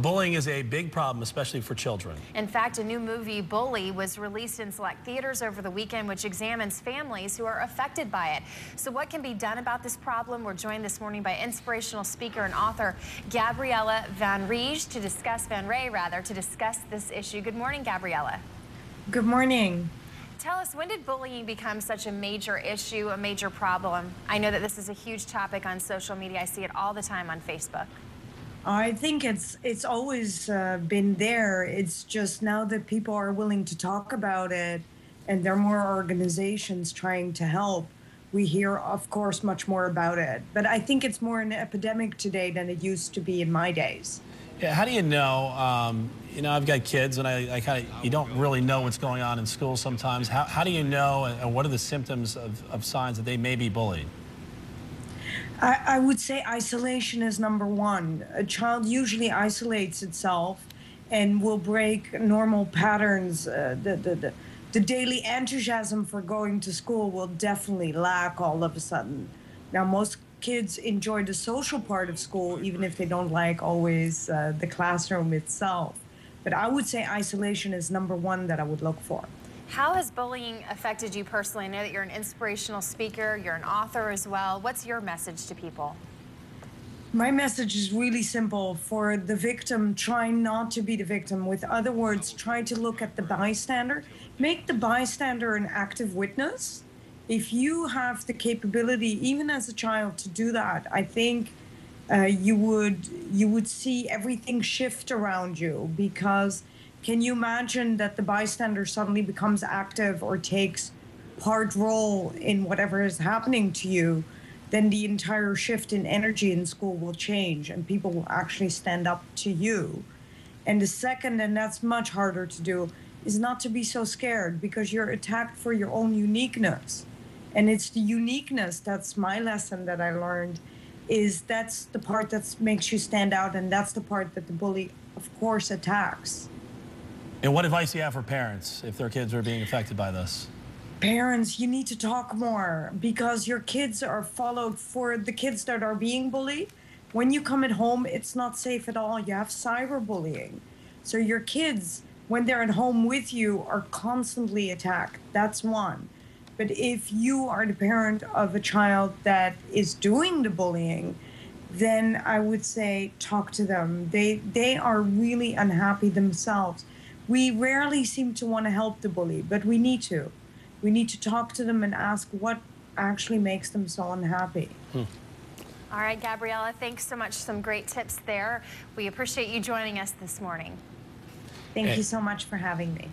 Bullying is a big problem, especially for children. In fact, a new movie, Bully, was released in select theaters over the weekend, which examines families who are affected by it. So what can be done about this problem? We're joined this morning by inspirational speaker and author Gabriella van Rij to discuss this issue. Good morning, Gabriella. Good morning. Tell us, when did bullying become such a major issue, a major problem? I know that this is a huge topic on social media. I see it all the time on Facebook. I think it's always been there. It's just now that people are willing to talk about it and there are more organizations trying to help, we hear, of course, much more about it. But I think it's more an epidemic today than it used to be in my days. Yeah, how do you know? I've got kids, and you don't really know what's going on in school sometimes. How do you know, and what are the symptoms of signs that they may be bullied? I would say isolation is number one. A child usually isolates itself and will break normal patterns. The daily enthusiasm for going to school will definitely lack all of a sudden. Now, most kids enjoy the social part of school, even if they don't like always the classroom itself. But I would say isolation is number one that I would look for. How has bullying affected you personally? I know that you're an inspirational speaker, you're an author as well. What's your message to people? My message is really simple. For the victim, try not to be the victim. With other words, try to look at the bystander. Make the bystander an active witness. If you have the capability, even as a child, to do that, I think you would see everything shift around you. Because can you imagine that the bystander suddenly becomes active or takes part role in whatever is happening to you? Then the entire shift in energy in school will change and people will actually stand up to you. And the second, and that's much harder to do, is not to be so scared, because you're attacked for your own uniqueness. And it's the uniqueness, that's my lesson that I learned, is that's the part that makes you stand out, and that's the part that the bully, of course, attacks. And what advice do you have for parents if their kids are being affected by this? Parents, you need to talk more, because your kids are followed. For the kids that are being bullied, when you come at home, it's not safe at all. You have cyberbullying. So your kids, when they're at home with you, are constantly attacked. That's one. But if you are the parent of a child that is doing the bullying, then I would say talk to them. They are really unhappy themselves. We rarely seem to want to help the bully, but we need to. We need to talk to them and ask what actually makes them so unhappy. All right, Gabriella, thanks so much. Some great tips there. We appreciate you joining us this morning. Thank you so much for having me.